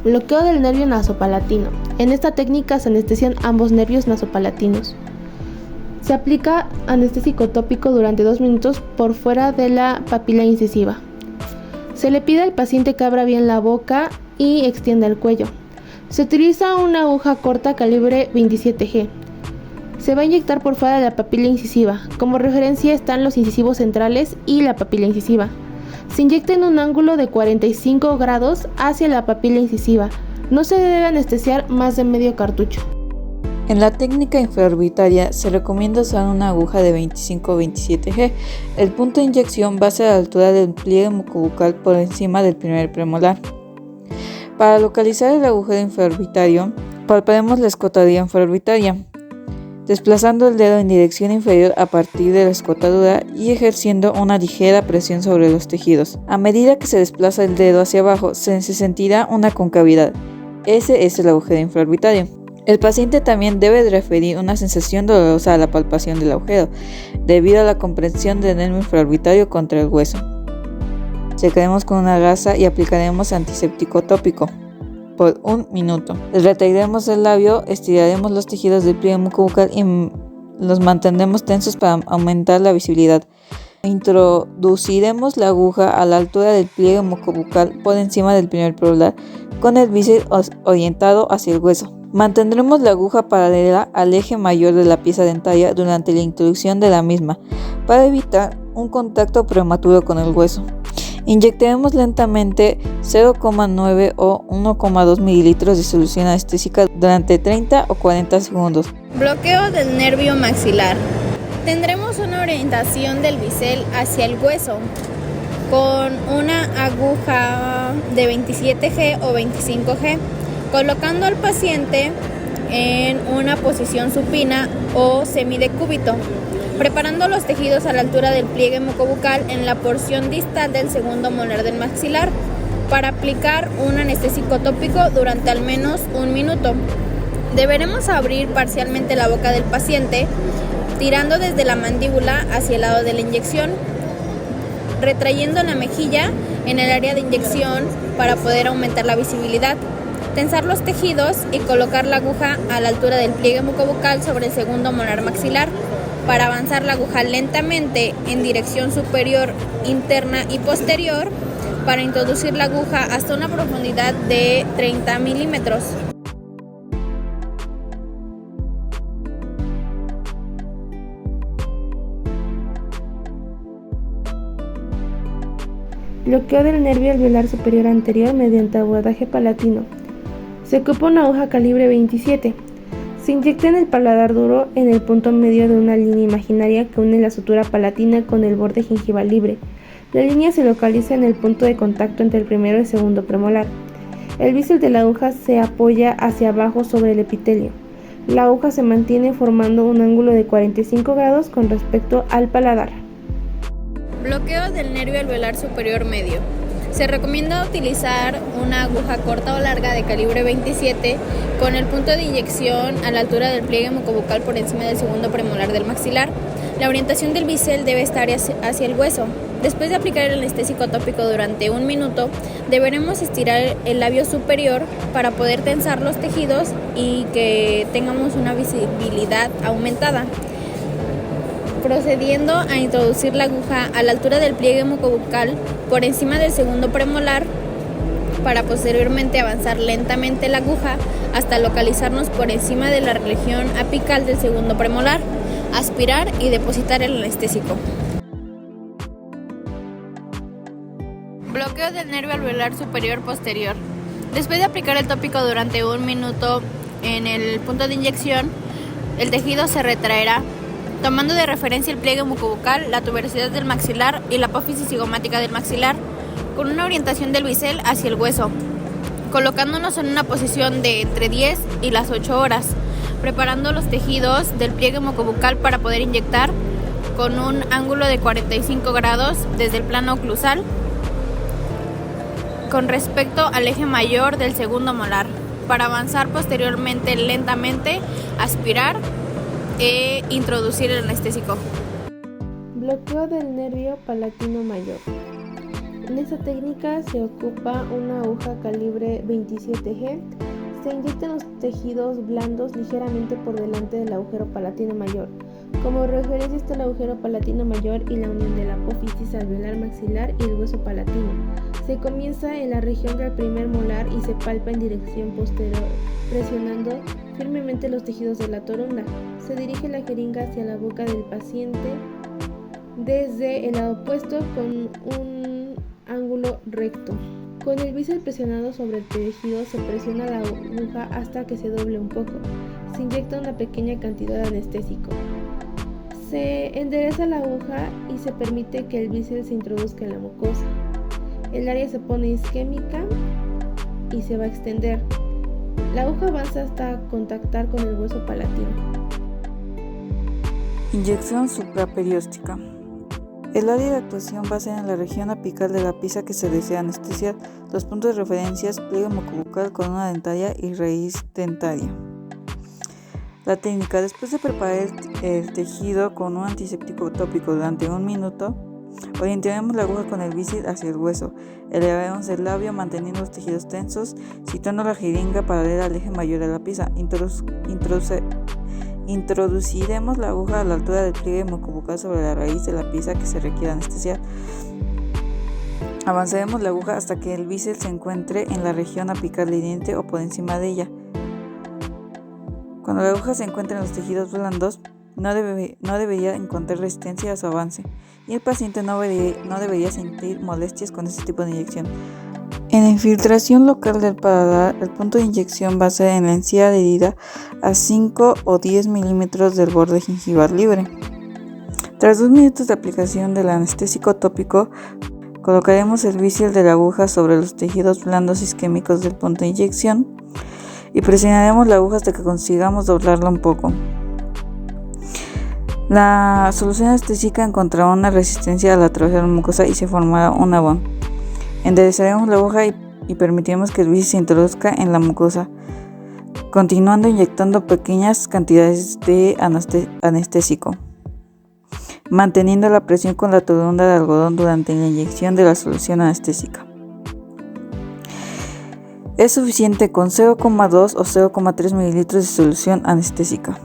Bloqueo del nervio nasopalatino. En esta técnica se anestesian ambos nervios nasopalatinos. Se aplica anestésico tópico durante 2 minutos por fuera de la papila incisiva. Se le pide al paciente que abra bien la boca y extienda el cuello. Se utiliza una aguja corta calibre 27G. Se va a inyectar por fuera de la papila incisiva. Como referencia están los incisivos centrales y la papila incisiva. Se inyecta en un ángulo de 45 grados hacia la papila incisiva. No se debe anestesiar más de medio cartucho. En la técnica infraorbitaria se recomienda usar una aguja de 25-27G. El punto de inyección va a ser a la altura del pliegue mucobucal por encima del primer premolar. Para localizar el agujero infraorbitario, palparemos la escotadura infraorbitaria, desplazando el dedo en dirección inferior a partir de la escotadura y ejerciendo una ligera presión sobre los tejidos. A medida que se desplaza el dedo hacia abajo, se sentirá una concavidad. Ese es el agujero infraorbitario. El paciente también debe de referir una sensación dolorosa a la palpación del agujero, debido a la compresión del nervio infraorbitario contra el hueso. Secaremos con una gasa y aplicaremos antiséptico tópico por 1 minuto. Retraeremos el labio, estiraremos los tejidos del pliegue mucobucal y los mantendremos tensos para aumentar la visibilidad. Introduciremos la aguja a la altura del pliegue mucobucal por encima del primer premolar con el bíceps orientado hacia el hueso. Mantendremos la aguja paralela al eje mayor de la pieza dentaria durante la introducción de la misma para evitar un contacto prematuro con el hueso. Inyectaremos lentamente 0,9 o 1,2 mililitros de solución anestésica durante 30 o 40 segundos. Bloqueo del nervio maxilar. Tendremos una orientación del bisel hacia el hueso con una aguja de 27G o 25G, colocando al paciente en una posición supina o semidecúbito, preparando los tejidos a la altura del pliegue mucobucal en la porción distal del segundo molar del maxilar para aplicar un anestésico tópico durante al menos 1 minuto. Deberemos abrir parcialmente la boca del paciente, tirando desde la mandíbula hacia el lado de la inyección, retrayendo la mejilla en el área de inyección para poder aumentar la visibilidad. Tensar los tejidos y colocar la aguja a la altura del pliegue mucobucal sobre el segundo molar maxilar para avanzar la aguja lentamente en dirección superior, interna y posterior para introducir la aguja hasta una profundidad de 30 milímetros. Bloqueo del nervio alveolar superior anterior mediante abordaje palatino. Se ocupa una aguja calibre 27. Se inyecta en el paladar duro en el punto medio de una línea imaginaria que une la sutura palatina con el borde gingival libre. La línea se localiza en el punto de contacto entre el primero y el segundo premolar. El bisel de la aguja se apoya hacia abajo sobre el epitelio. La aguja se mantiene formando un ángulo de 45 grados con respecto al paladar. Bloqueo del nervio alveolar superior medio. Se recomienda utilizar una aguja corta o larga de calibre 27 con el punto de inyección a la altura del pliegue mucobucal por encima del segundo premolar del maxilar. La orientación del bisel debe estar hacia el hueso. Después de aplicar el anestésico tópico durante 1 minuto, deberemos estirar el labio superior para poder tensar los tejidos y que tengamos una visibilidad aumentada, procediendo a introducir la aguja a la altura del pliegue mucobucal por encima del segundo premolar para posteriormente avanzar lentamente la aguja hasta localizarnos por encima de la región apical del segundo premolar, aspirar y depositar el anestésico. Bloqueo del nervio alveolar superior posterior. Después de aplicar el tópico durante 1 minuto en el punto de inyección, el tejido se retraerá, tomando de referencia el pliegue mucobucal, la tuberosidad del maxilar y la apófisis cigomática del maxilar, con una orientación del bisel hacia el hueso, colocándonos en una posición de entre 10 y las 8 horas, preparando los tejidos del pliegue mucobucal para poder inyectar con un ángulo de 45 grados desde el plano oclusal con respecto al eje mayor del segundo molar, para avanzar posteriormente lentamente, aspirar e introducir el anestésico. Bloqueo del nervio palatino mayor. En esta técnica se ocupa una aguja calibre 27G. Se inyectan los tejidos blandos ligeramente por delante del agujero palatino mayor. Como referencia está el agujero palatino mayor y la unión de la apófisis alveolar maxilar y el hueso palatino. Se comienza en la región del primer molar y se palpa en dirección posterior, presionando firmemente los tejidos de la toronda. Se dirige la jeringa hacia la boca del paciente desde el lado opuesto con un ángulo recto. Con el bíceps presionado sobre el tejido se presiona la aguja hasta que se doble un poco. Se inyecta una pequeña cantidad de anestésico. Se endereza la aguja y se permite que el bíceps se introduzca en la mucosa. El área se pone isquémica y se va a extender. La aguja avanza hasta contactar con el hueso palatino. Inyección supraperióstica. El área de actuación va a ser en la región apical de la pieza que se desea anestesiar. Los puntos de referencia es pliegue mucobucal, corona dentaria y raíz dentaria. La técnica: después de preparar el tejido con un antiséptico tópico durante 1 minuto, orientaremos la aguja con el bíceps hacia el hueso. Elevaremos el labio manteniendo los tejidos tensos, situando la jeringa paralela al eje mayor de la pieza. Introduciremos la aguja a la altura del pliegue mucobucal sobre la raíz de la pieza que se requiere anestesiar. Avanzaremos la aguja hasta que el bíceps se encuentre en la región apical del diente o por encima de ella. Cuando la aguja se encuentre en los tejidos blandos, no debería encontrar resistencia a su avance y el paciente no debería sentir molestias con este tipo de inyección. En la infiltración local del paladar, el punto de inyección va a ser en la encía herida a 5 o 10 milímetros del borde gingival libre. Tras 2 minutos de aplicación del anestésico tópico, colocaremos el bíceps de la aguja sobre los tejidos blandos isquémicos del punto de inyección y presionaremos la aguja hasta que consigamos doblarla un poco. La solución anestésica encontrará una resistencia al atravesar la mucosa y se formará un abón. Enderezaremos la aguja y permitiremos que el bíceps se introduzca en la mucosa, continuando inyectando pequeñas cantidades de anestésico, manteniendo la presión con la toronda de algodón durante la inyección de la solución anestésica. Es suficiente con 0,2 o 0,3 mililitros de solución anestésica.